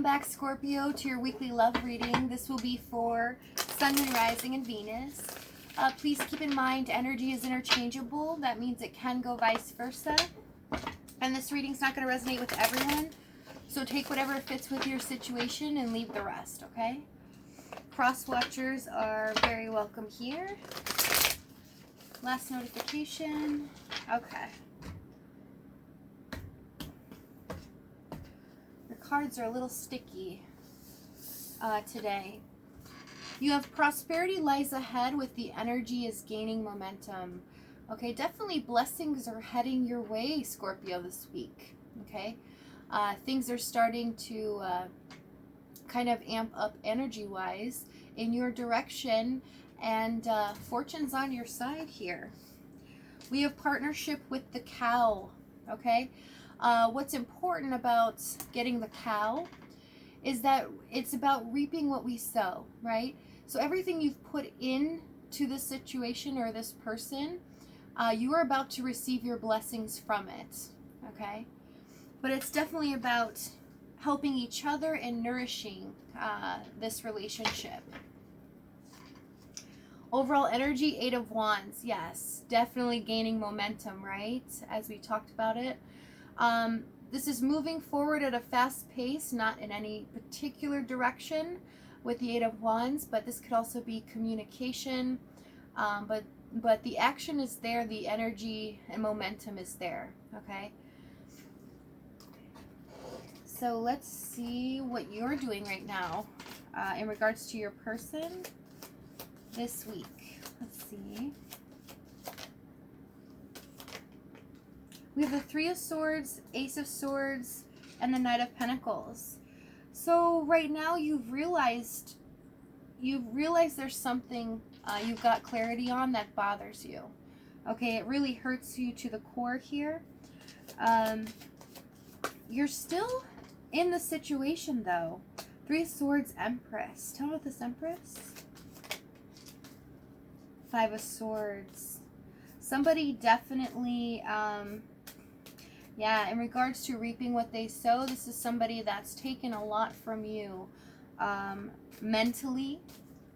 Back, Scorpio, to your weekly love reading. This will be for Sun, Moon, Rising, and Venus. Please keep in mind energy is interchangeable. That means it can go vice versa. And this reading's not going to resonate with everyone. So take whatever fits with your situation and leave the rest, okay? Cross watchers are very welcome here. Last notification. Okay. Your cards are a little sticky today. You have prosperity lies ahead with the energy is gaining momentum. Okay, definitely blessings are heading your way, Scorpio, this week. Okay, things are starting to kind of amp up energy-wise in your direction, and fortune's on your side here. We have partnership with the cow. Okay, what's important about getting the cow is that it's about reaping what we sow, right? So everything you've put into this situation or this person, you are about to receive your blessings from it, okay? But it's definitely about helping each other and nourishing this relationship. Overall energy, 8 of Wands, yes, definitely gaining momentum, right? As we talked about it. This is moving forward at a fast pace, not in any particular direction with the 8 of Wands, but this could also be communication. But the action is there, the energy and momentum is there, okay? So let's see what you're doing right now in regards to your person this week. Let's see. We have the 3 of Swords, Ace of Swords, and the Knight of Pentacles. So right now you've realized there's something you've got clarity on that bothers you. Okay, it really hurts you to the core here. You're still in the situation though. 3 of Swords, Empress. Tell me about this Empress. 5 of Swords. Somebody definitely... yeah, in regards to reaping what they sow, this is somebody that's taken a lot from you mentally,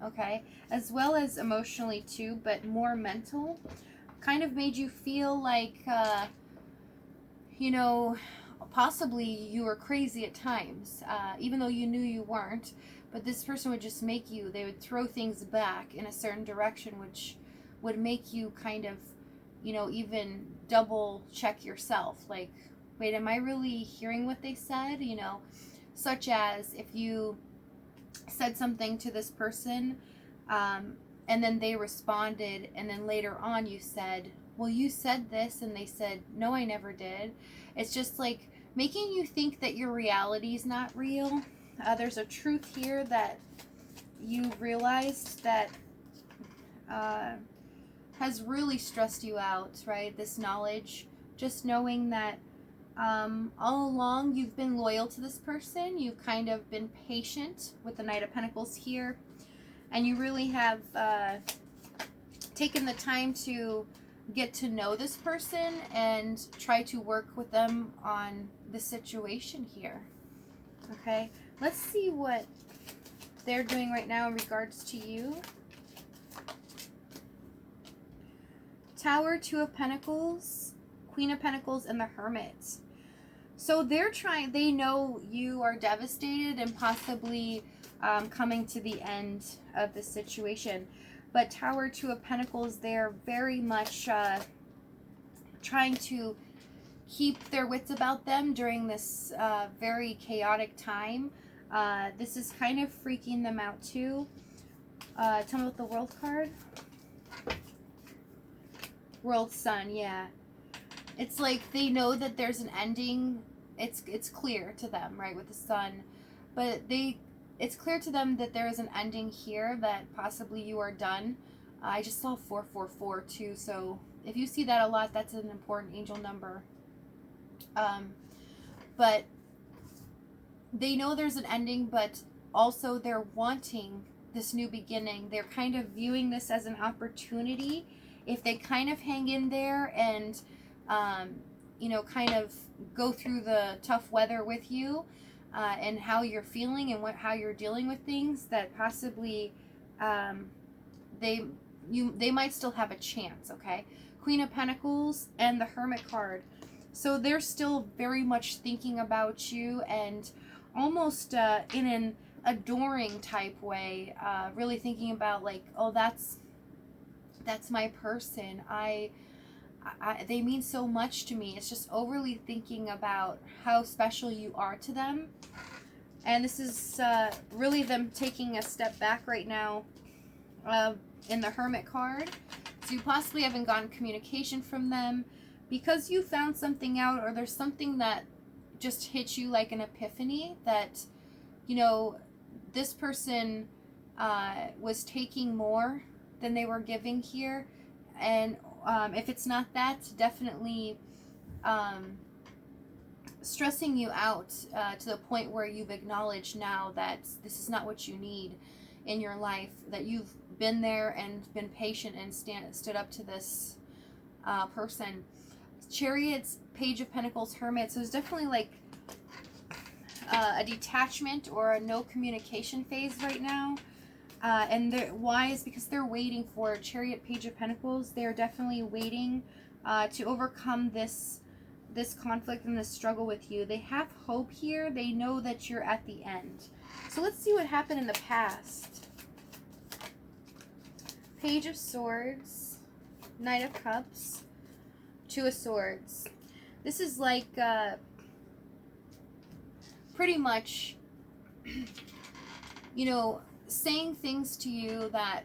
okay, as well as emotionally too, but more mental. Kind of made you feel like, you know, possibly you were crazy at times, even though you knew you weren't. But this person would just make you, they would throw things back in a certain direction, which would make you kind of, you know, even double check yourself, like, wait, am I really hearing what they said? You know, such as if you said something to this person and then they responded, and then later on you said, well, you said this, and they said, no, I never did. It's just like making you think that your reality is not real. There's a truth here that you realized that has really stressed you out, right? This knowledge, just knowing that all along you've been loyal to this person. You've kind of been patient with the Knight of Pentacles here, and you really have taken the time to get to know this person and try to work with them on the situation here. Okay, let's see what they're doing right now in regards to you. Tower, 2 of Pentacles, Queen of Pentacles, and the Hermit. So they know you are devastated and possibly coming to the end of the situation. But Tower, 2 of Pentacles, they're very much trying to keep their wits about them during this very chaotic time. This is kind of freaking them out too. Tell me about the World card. World Sun, yeah. It's like they know that there's an ending. It's clear to them, right, with the Sun. But it's clear to them that there is an ending here, that possibly you are done. I just saw 444 too, so if you see that a lot, that's an important angel number. But they know there's an ending, but also they're wanting this new beginning. They're kind of viewing this as an opportunity. If they kind of hang in there and, you know, kind of go through the tough weather with you, and how you're feeling and how you're dealing with things, that possibly they might still have a chance. Okay, Queen of Pentacles and the Hermit card. So they're still very much thinking about you, and almost in an adoring type way, really thinking about like, oh, that's my person. They mean so much to me. It's just overly thinking about how special you are to them. And this is really them taking a step back right now in the Hermit card. So you possibly haven't gotten communication from them because you found something out, or there's something that just hit you like an epiphany that, you know, this person was taking more than they were giving here. And if it's not that, definitely stressing you out to the point where you've acknowledged now that this is not what you need in your life, that you've been there and been patient and stood up to this person. Chariots, Page of Pentacles, Hermit. So it's definitely like a detachment or a no communication phase right now. And why is because they're waiting for Chariot, Page of Pentacles. They're definitely waiting to overcome this conflict and this struggle with you. They have hope here. They know that you're at the end. So let's see what happened in the past. Page of Swords, Knight of Cups, Two of Swords. This is like pretty much, you know, saying things to you that,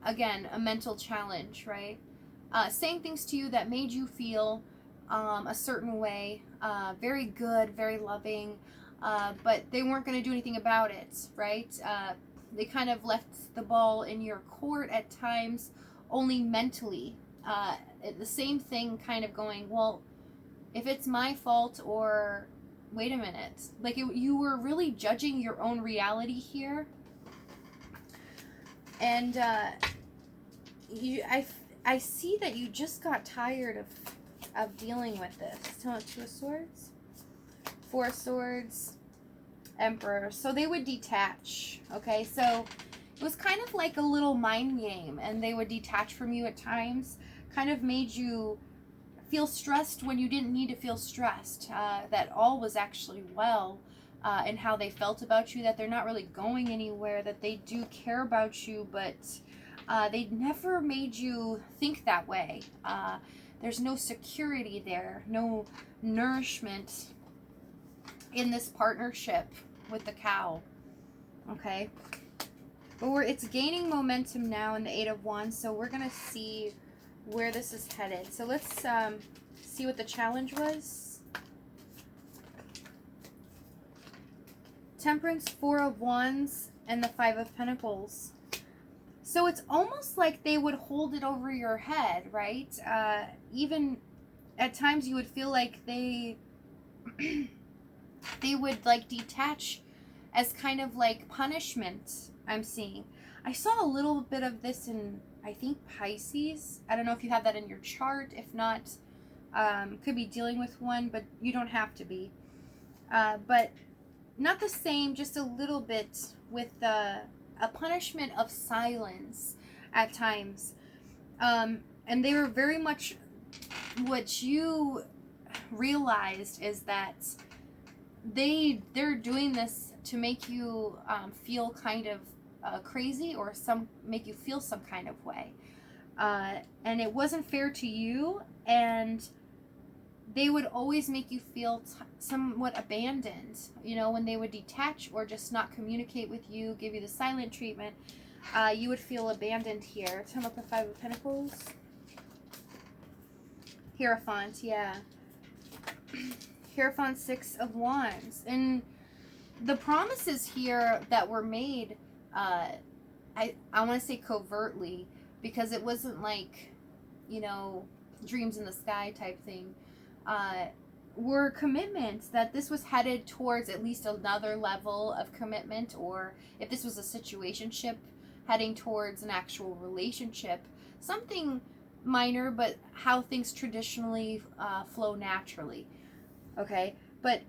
again, a mental challenge, right? Saying things to you that made you feel a certain way, very good, very loving, but they weren't going to do anything about it, right? They kind of left the ball in your court at times, only mentally. The same thing kind of going, well, if it's my fault, or wait a minute. Like you were really judging your own reality here. And I see that you just got tired of dealing with this. So Two of Swords, Four of Swords, Emperor. So they would detach. Okay, so it was kind of like a little mind game, and they would detach from you at times. Kind of made you feel stressed when you didn't need to feel stressed. That all was actually well. And how they felt about you, that they're not really going anywhere, that they do care about you, but they never made you think that way. There's no security there, no nourishment in this partnership with the cow. Okay, but it's gaining momentum now in the Eight of Wands, so we're gonna see where this is headed. So let's see what the challenge was. Temperance, Four of Wands, and the Five of Pentacles. So it's almost like they would hold it over your head, right? Even at times you would feel like they would like detach as kind of like punishment, I'm seeing. I saw a little bit of this in, I think, Pisces. I don't know if you have that in your chart. If not, could be dealing with one, but you don't have to be. But not the same, just a little bit with a punishment of silence at times. And they were very much, what you realized is that they're doing this to make you feel kind of crazy, or make you feel some kind of way. And it wasn't fair to you, and they would always make you feel somewhat abandoned, you know, when they would detach or just not communicate with you, give you the silent treatment. You would feel abandoned here. Tell me about the Five of Pentacles. Hierophant, yeah. Hierophant, Six of Wands. And the promises here that were made, I want to say covertly, because it wasn't like, you know, dreams in the sky type thing. Were commitments that this was headed towards at least another level of commitment, or if this was a situationship, heading towards an actual relationship. Something minor, but how things traditionally flow naturally. Okay, but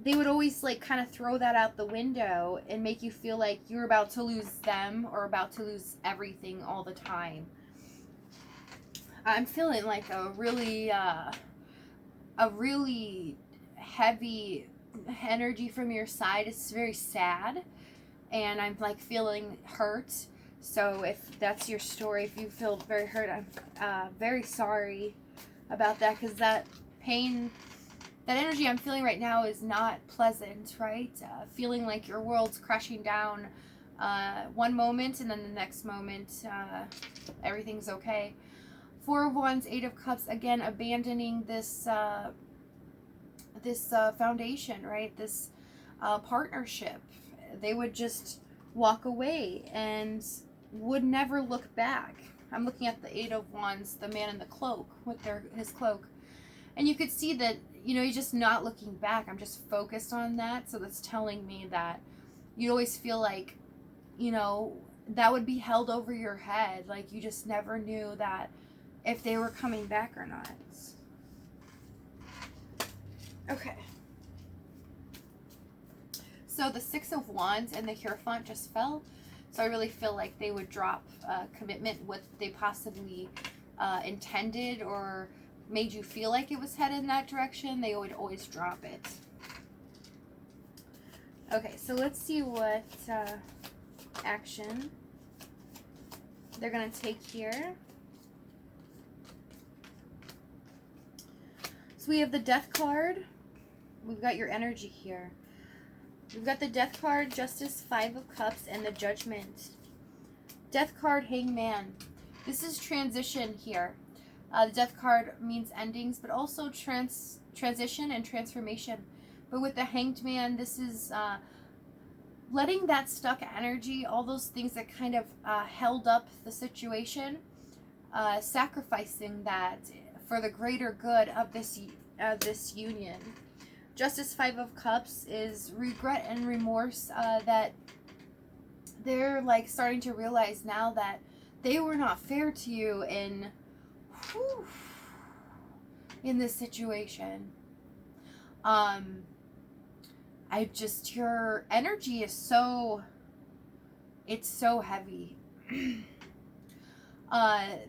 they would always like kind of throw that out the window and make you feel like you're about to lose them or about to lose everything all the time. I'm feeling like a really heavy energy from your side. It's very sad, and I'm like feeling hurt. So if that's your story, if you feel very hurt, I'm very sorry about that, because that pain, that energy I'm feeling right now is not pleasant, right? Feeling like your world's crashing down one moment, and then the next moment everything's okay. Four of Wands, Eight of Cups, again abandoning this foundation, right? This partnership. They would just walk away and would never look back. I'm looking at the Eight of Wands, the man in the cloak with his cloak. And you could see that, you know, he's just not looking back. I'm just focused on that. So that's telling me that you always feel like, you know, that would be held over your head. Like you just never knew that if they were coming back or not. Okay. So the Six of Wands and the Hierophant just fell. So I really feel like they would drop commitment, what they possibly intended or made you feel like it was headed in that direction. They would always drop it. Okay, so let's see what action they're going to take here. So we have the Death card. We've got your energy here. We've got the Death card, Justice, Five of Cups, and the Judgment. Death card, Hangman. This is transition here. The Death card means endings, but also transition and transformation. But with the Hanged Man, this is letting that stuck energy, all those things that kind of held up the situation, sacrificing that for the greater good of this union. Justice, Five of Cups is regret and remorse that they're like starting to realize now that they were not fair to you in this situation. Your energy is so heavy.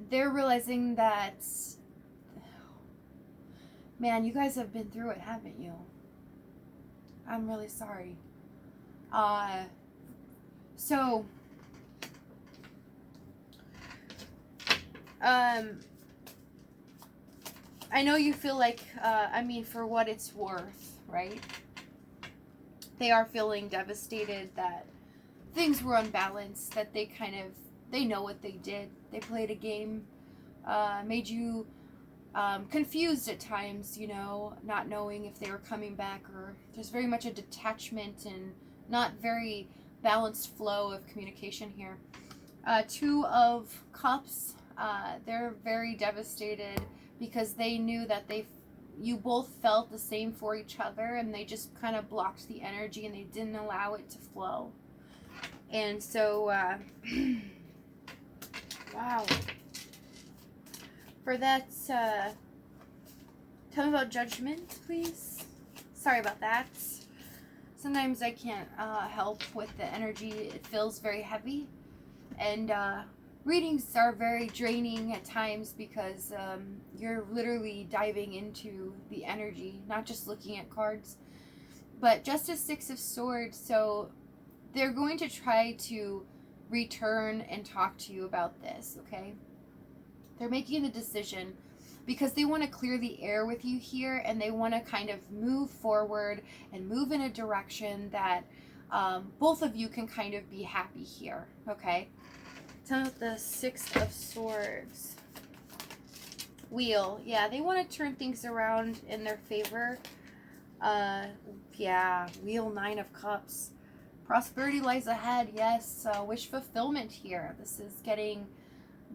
They're realizing that, man, you guys have been through it, haven't you? I'm really sorry. So I know you feel like, I mean, for what it's worth, right? They are feeling devastated that things were unbalanced, that they know what they did. They played a game, made you confused at times, you know, not knowing if they were coming back, or there's very much a detachment and not very balanced flow of communication here. Two of Cups, they're very devastated because they knew that you both felt the same for each other, and they just kind of blocked the energy and they didn't allow it to flow. And so, wow. For that, tell me about Judgment, please. Sorry about that. Sometimes I can't help with the energy. It feels very heavy. And readings are very draining at times because you're literally diving into the energy, not just looking at cards. But Justice, Six of Swords, so they're going to try to return and talk to you about this, okay? They're making a decision because they want to clear the air with you here, and they want to kind of move forward and move in a direction that both of you can kind of be happy here, okay? Tell me about the Six of Swords. Wheel. Yeah, they want to turn things around in their favor. Yeah, Wheel, Nine of Cups. Prosperity lies ahead. Yes, wish fulfillment here. This is getting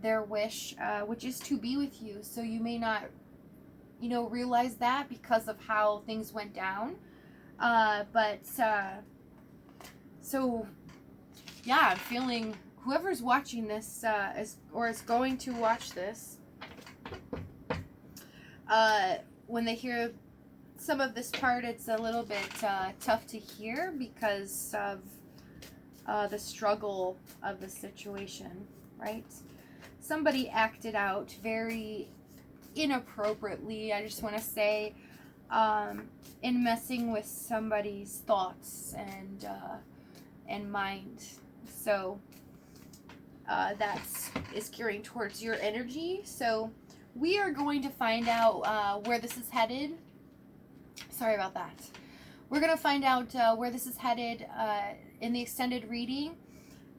their wish, which is to be with you. So you may not, you know, realize that because of how things went down. So yeah, I'm feeling whoever's watching this is going to watch this, when they hear some of this part, it's a little bit tough to hear because of the struggle of the situation, right? Somebody acted out very inappropriately, I just want to say, in messing with somebody's thoughts and mind. So that is gearing towards your energy. So we are going to find out where this is headed. Sorry about that. We're going to find out where this is headed in the extended reading,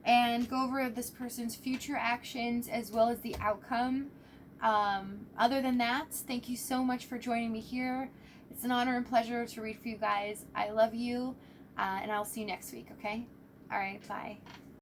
and go over this person's future actions as well as the outcome. Other than that, thank you so much for joining me here. It's an honor and pleasure to read for you guys. I love you, and I'll see you next week, okay? All right, bye.